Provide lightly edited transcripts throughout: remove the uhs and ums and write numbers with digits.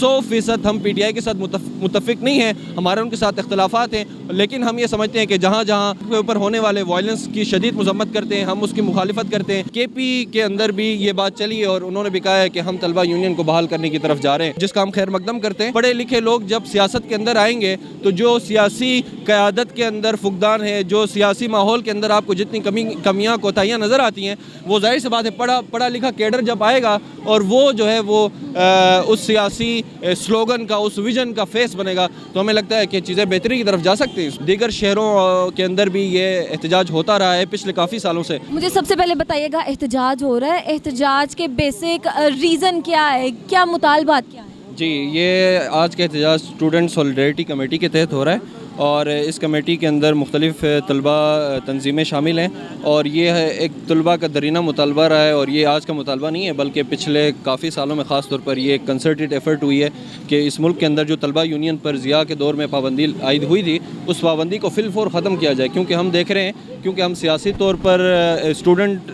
100% ہم PTI کے ساتھ متفق نہیں ہیں، ہمارے ان کے ساتھ اختلافات ہیں، لیکن ہم یہ سمجھتے ہیں کہ جہاں جہاں کے اوپر ہونے والے وائلنس کی شدید مذمت کرتے ہیں، ہم اس کی مخالفت کرتے ہیں۔ KP کے اندر بھی یہ بات چلی ہے اور انہوں نے بھی کہا ہے کہ ہم طلبہ یونین کو بحال کرنے کی طرف جا رہے ہیں، جس کا ہم خیر مقدم کرتے ہیں۔ پڑھے لکھے لوگ جب سیاست کے اندر آئیں گے تو جو سیاسی قیادت کے اندر فقدان ہے، جو سیاسی ماحول کے اندر آپ کو جتنی کمیاں کوتاہیاں نظر آتی ہیں، وہ ظاہر سی بات ہے پڑھا لکھا کیڈر جب آئے گا اور وہ جو ہے وہ اس سیاسی سلوگن کا، اس ویژن کا فیس بنے گا، تو ہمیں لگتا ہے کہ چیزیں بہتری کی طرف جا سکتی ہیں۔ دیگر شہروں کے اندر بھی یہ احتجاج ہوتا رہا ہے پچھلے کافی سالوں سے۔ مجھے سب سے پہلے بتائیے گا، احتجاج ہو رہا ہے، احتجاج کے بیسک ریزن کیا ہے، کیا مطالبات کیا ہیں؟ جی، یہ آج کا احتجاج اسٹوڈنٹ سولیڈیرٹی کمیٹی کے تحت ہو رہا ہے اور اس کمیٹی کے اندر مختلف طلباء تنظیمیں شامل ہیں اور یہ ایک طلباء کا درینہ مطالبہ رہا ہے اور یہ آج کا مطالبہ نہیں ہے بلکہ پچھلے کافی سالوں میں خاص طور پر یہ ایک کنسرٹڈ ایفرٹ ہوئی ہے کہ اس ملک کے اندر جو طلباء یونین پر ضیاء کے دور میں پابندی عائد ہوئی تھی، اس پابندی کو فی الفور ختم کیا جائے، کیونکہ ہم دیکھ رہے ہیں، کیونکہ ہم سیاسی طور پر اسٹوڈنٹ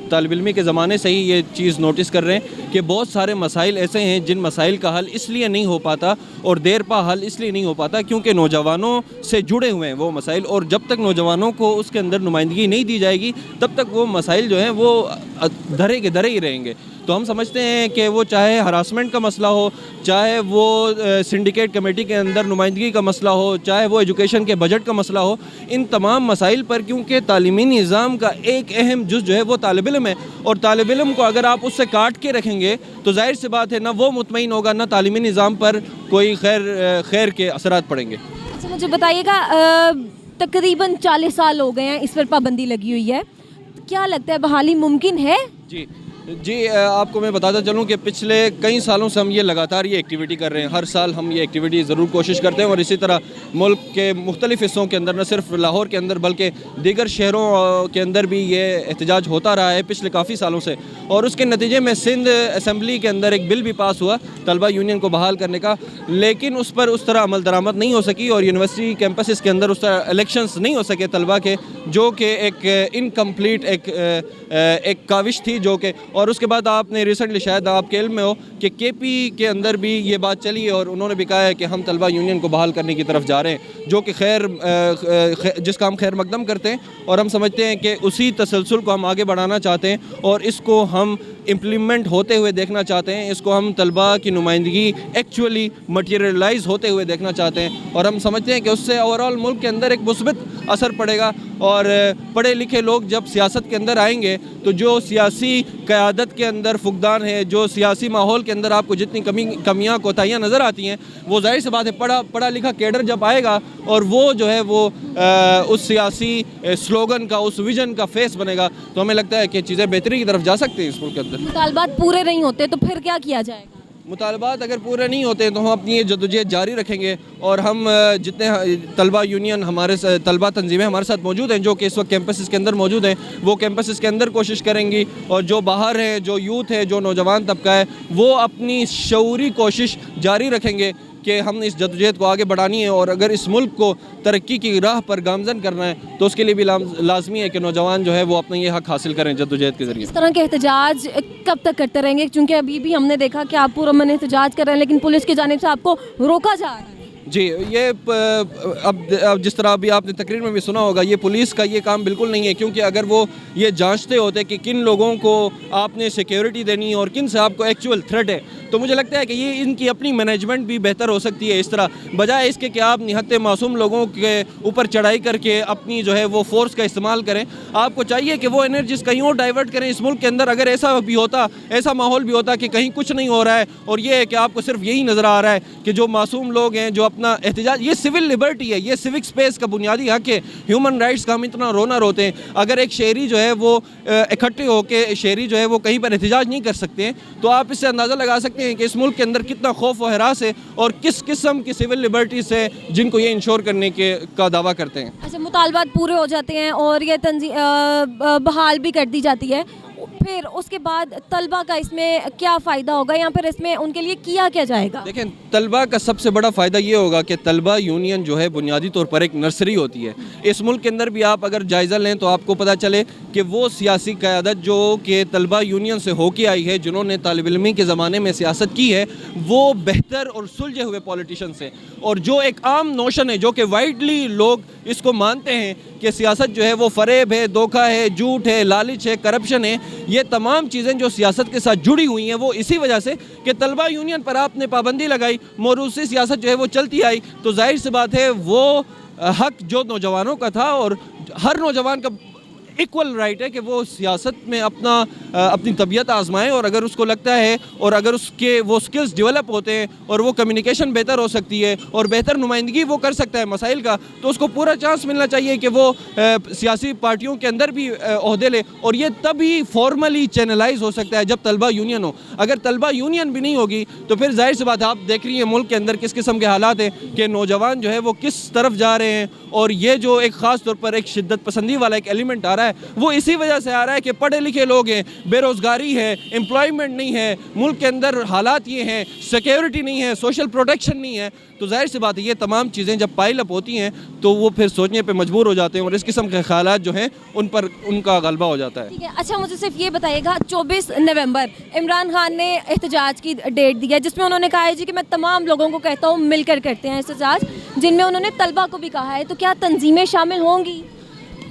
طالب علمی کے زمانے سے ہی یہ چیز نوٹس کر رہے ہیں کہ بہت سارے مسائل ایسے ہیں جن مسائل کا حل اس لیے نہیں ہو پاتا اور دیر پا حل اس لیے نہیں ہو پاتا کیونکہ نوجوانوں سے جڑے ہوئے ہیں وہ مسائل، اور جب تک نوجوانوں کو اس کے اندر نمائندگی نہیں دی جائے گی تب تک وہ مسائل جو ہیں وہ دھرے کے دھرے ہی رہیں گے۔ تو ہم سمجھتے ہیں کہ وہ چاہے ہراسمنٹ کا مسئلہ ہو، چاہے وہ سنڈیکیٹ کمیٹی کے اندر نمائندگی کا مسئلہ ہو، چاہے وہ ایجوکیشن کے بجٹ کا مسئلہ ہو، ان تمام مسائل پر کیونکہ تعلیمی نظام کا ایک اہم جز جو ہے وہ طالب علم ہے، اور طالب علم کو اگر آپ اس سے کاٹ کے رکھیں گے تو ظاہر سی بات ہے نہ وہ مطمئن ہوگا، نہ تعلیمی نظام پر کوئی خیر کے اثرات پڑیں گے۔ اچھا، مجھے بتائیے گا، تقریباً 40 سال ہو گئے ہیں اس پر پابندی لگی ہوئی ہے، کیا لگتا ہے بحالی ممکن ہے؟ جی آپ کو میں بتاتا چلوں کہ پچھلے کئی سالوں سے ہم یہ لگاتار یہ ایکٹیویٹی کر رہے ہیں، ہر سال ہم یہ ایکٹیویٹی ضرور کوشش کرتے ہیں اور اسی طرح ملک کے مختلف حصوں کے اندر، نہ صرف لاہور کے اندر بلکہ دیگر شہروں کے اندر بھی یہ احتجاج ہوتا رہا ہے پچھلے کافی سالوں سے، اور اس کے نتیجے میں سندھ اسمبلی کے اندر ایک بل بھی پاس ہوا طلبہ یونین کو بحال کرنے کا، لیکن اس پر اس طرح عمل درآمد نہیں ہو سکی اور یونیورسٹی کیمپسز کے اندر اس طرح الیکشنز نہیں ہو سکے طلبہ کے، جو کہ ایک انکمپلیٹ ایک کاوش تھی جو کہ، اور اس کے بعد آپ نے ریسنٹلی شاید آپ کے علم میں ہو کہ KP کے اندر بھی یہ بات چلی ہے اور انہوں نے بھی کہا ہے کہ ہم طلبہ یونین کو بحال کرنے کی طرف جا رہے ہیں، جو کہ جس کا ہم خیر مقدم کرتے ہیں اور ہم سمجھتے ہیں کہ اسی تسلسل کو ہم آگے بڑھانا چاہتے ہیں اور اس کو ہم امپلیمنٹ ہوتے ہوئے دیکھنا چاہتے ہیں، اس کو ہم طلباء کی نمائندگی ایکچولی مٹیریلائز ہوتے ہوئے دیکھنا چاہتے ہیں، اور ہم سمجھتے ہیں کہ اس سے اوورآل ملک کے اندر ایک مثبت اثر پڑے گا، اور پڑھے لکھے لوگ جب سیاست کے اندر آئیں گے تو جو سیاسی قیادت کے اندر فقدان ہے، جو سیاسی ماحول کے اندر آپ کو جتنی کمیاں کوتاہیاں نظر آتی ہیں، وہ ظاہر سی بات ہے پڑھا لکھا کیڈر جب آئے گا اور وہ جو ہے وہ اس سیاسی سلوگن کا، اس ویژن کا فیس بنے گا، تو ہمیں لگتا ہے کہ چیزیں بہتری کی طرف جا سکتی ہیں اس ملک کے اندر۔ مطالبات پورے نہیں ہوتے تو پھر کیا کیا جائے گا؟ مطالبات اگر پورے نہیں ہوتے تو ہم اپنی یہ جدوجہد جاری رکھیں گے اور ہم جتنے طلبہ یونین ہمارے طلبہ تنظیمیں ہمارے ساتھ موجود ہیں جو کہ اس وقت کیمپسز کے اندر موجود ہیں، وہ کیمپسز کے اندر کوشش کریں گی، اور جو باہر ہیں، جو یوتھ ہے، جو نوجوان طبقہ ہے، وہ اپنی شعوری کوشش جاری رکھیں گے کہ ہم نے اس جدوجہد کو آگے بڑھانی ہے، اور اگر اس ملک کو ترقی کی راہ پر گامزن کرنا ہے تو اس کے لیے بھی لازمی ہے کہ نوجوان جو ہے وہ اپنا یہ حق حاصل کریں جدوجہد کے ذریعے۔ اس طرح کے احتجاج کب تک کرتے رہیں گے؟ کیونکہ ابھی بھی ہم نے دیکھا کہ آپ پرامن احتجاج کر رہے ہیں لیکن پولیس کی جانب سے آپ کو روکا جا رہا ہے۔ جی، یہ اب جس طرح ابھی آپ نے تقریر میں بھی سنا ہوگا، یہ پولیس کا یہ کام بالکل نہیں ہے، کیونکہ اگر وہ یہ جانچتے ہوتے کہ کن لوگوں کو آپ نے سیکیورٹی دینی ہے اور کن سے آپ کو ایکچوئل تھریٹ ہے، تو مجھے لگتا ہے کہ یہ ان کی اپنی مینجمنٹ بھی بہتر ہو سکتی ہے اس طرح، بجائے اس کے کہ آپ نہایت معصوم لوگوں کے اوپر چڑھائی کر کے اپنی جو ہے وہ فورس کا استعمال کریں۔ آپ کو چاہیے کہ وہ انرجیز کہیں اور ڈائیورٹ کریں اس ملک کے اندر۔ اگر ایسا بھی ہوتا، ایسا ماحول بھی ہوتا کہ کہیں کچھ نہیں ہو رہا ہے اور یہ ہے کہ آپ کو صرف یہی نظر آ رہا ہے کہ جو معصوم لوگ ہیں جو اپنا احتجاج، یہ سول لبرٹی ہے، یہ سیوک سپیس کا بنیادی حق ہے، ہیومن رائٹس کا ہم اتنا رونا روتے ہیں، اگر ایک شہری جو ہے وہ اکٹھے ہو کے شہری جو ہے وہ کہیں پر احتجاج نہیں کر سکتے ہیں، تو آپ اس سے اندازہ لگا سکتے ہیں کہ اس ملک کے اندر کتنا خوف و ہراس ہے اور کس قسم کی سول لبرٹیز ہے جن کو یہ انشور کرنے کا دعویٰ کرتے ہیں۔ اچھا، مطالبات پورے ہو جاتے ہیں اور یہ تنظیم بحال بھی کر دی جاتی ہے، پھر اس کے بعد طلبہ کا اس میں کیا فائدہ ہوگا یا پھر اس میں ان کے لیے کیا جائے گا؟ دیکھیں طلبہ کا سب سے بڑا فائدہ یہ ہوگا کہ طلبہ یونین جو ہے بنیادی طور پر ایک نرسری ہوتی ہے. اس ملک کے اندر بھی آپ اگر جائزہ لیں تو آپ کو پتہ چلے کہ وہ سیاسی قیادت جو کہ طلبہ یونین سے ہو کے آئی ہے, جنہوں نے طالب علمی کے زمانے میں سیاست کی ہے, وہ بہتر اور سلجھے ہوئے پولیٹیشنز ہیں. اور جو ایک عام نوشن ہے جو کہ وائڈلی لوگ اس کو مانتے ہیں کہ سیاست جو ہے وہ فریب ہے, دھوکہ ہے, جھوٹ ہے, لالچ ہے, کرپشن ہے, یہ تمام چیزیں جو سیاست کے ساتھ جڑی ہوئی ہیں وہ اسی وجہ سے کہ طلبہ یونین پر آپ نے پابندی لگائی, موروثی سیاست جو ہے وہ چلتی آئی, تو ظاہر سی بات ہے وہ حق جو نوجوانوں کا تھا, اور ہر نوجوان کا ایکول رائٹ ہے کہ وہ سیاست میں اپنی طبیعت آزمائیں, اور اگر اس کو لگتا ہے اور اگر اس کے وہ سکلز ڈیولپ ہوتے ہیں اور وہ کمیونیکیشن بہتر ہو سکتی ہے اور بہتر نمائندگی وہ کر سکتا ہے مسائل کا, تو اس کو پورا چانس ملنا چاہیے کہ وہ سیاسی پارٹیوں کے اندر بھی عہدے لے. اور یہ تبھی فارملی چینلائز ہو سکتا ہے جب طلبہ یونین ہو. اگر طلبہ یونین بھی نہیں ہوگی تو پھر ظاہر سی بات ہے آپ دیکھ رہی ہیں ملک کے اندر کس قسم کے حالات ہیں کہ نوجوان جو ہے وہ کس طرف جا رہے ہیں, اور یہ جو ایک خاص طور پر ایک شدت پسندی والا ایک ایلیمنٹ آ رہا ہے وہ اسی وجہ سے آ رہا ہے کہ پڑھے لکھے لوگ ہیں, بے روزگاری ہے, امپلائمنٹ نہیں ہے, ملک کے اندر حالات یہ ہیں, سیکیورٹی نہیں ہے, سوشل پروٹیکشن نہیں ہے. تو ظاہر سی بات ہے یہ تمام چیزیں جب پائل اپ ہوتی ہیں تو وہ پھر سوچنے پہ مجبور ہو جاتے ہیں, اور اس قسم کے خیالات جو ہیں ان پر ان کا غلبہ ہو جاتا ہے. ٹھیک ہے, اچھا مجھے صرف یہ بتائیے گا, 24 نومبر عمران خان نے احتجاج کی ڈیٹ دی ہے جس میں انہوں نے کہا ہے جی کہ میں تمام لوگوں کو کہتا ہوں مل کر کرتے ہیں احتجاج, جن میں انہوں نے طلبہ کو بھی کہا ہے, تو کیا تنظیمیں شامل ہوں گی؟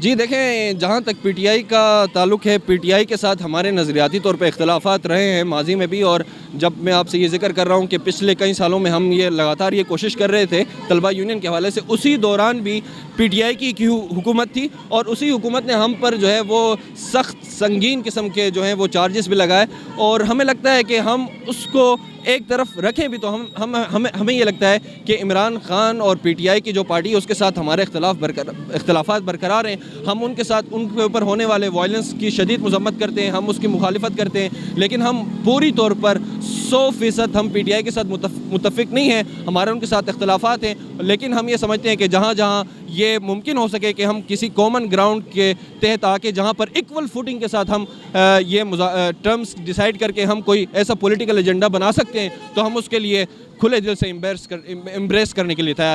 جی دیکھیں, جہاں تک پی ٹی آئی کا تعلق ہے, پی ٹی آئی کے ساتھ ہمارے نظریاتی طور پہ اختلافات رہے ہیں ماضی میں بھی, اور جب میں آپ سے یہ ذکر کر رہا ہوں کہ پچھلے کئی سالوں میں ہم یہ لگاتار یہ کوشش کر رہے تھے طلبہ یونین کے حوالے سے, اسی دوران بھی پی ٹی آئی کی حکومت تھی, اور اسی حکومت نے ہم پر جو ہے وہ سخت سنگین قسم کے جو ہیں وہ چارجز بھی لگائے, اور ہمیں لگتا ہے کہ ہم اس کو ایک طرف رکھیں بھی تو ہمیں یہ لگتا ہے کہ عمران خان اور پی ٹی آئی کی جو پارٹی ہے اس کے ساتھ ہمارے اختلافات برقرار ہیں. ہم ان کے ساتھ ان کے اوپر ہونے والے وائلنس کی شدید مذمت کرتے ہیں, ہم اس کی مخالفت کرتے ہیں, لیکن ہم پوری طور پر 100% ہم پی ٹی آئی کے ساتھ متفق نہیں ہیں. ہمارے ان کے ساتھ اختلافات ہیں, لیکن ہم یہ سمجھتے ہیں کہ جہاں جہاں یہ ممکن ہو سکے کہ ہم کسی کامن گراؤنڈ کے تحت آ کے جہاں پر ایکول فوٹنگ کے ساتھ ہم یہ ٹرمز ڈیسائیڈ کر کے ہم کوئی ایسا پولیٹیکل ایجنڈا بنا سکتے ہیں, تو ہم اس کے لیے کھلے دل سے امبریس کرنے کے لیے تیار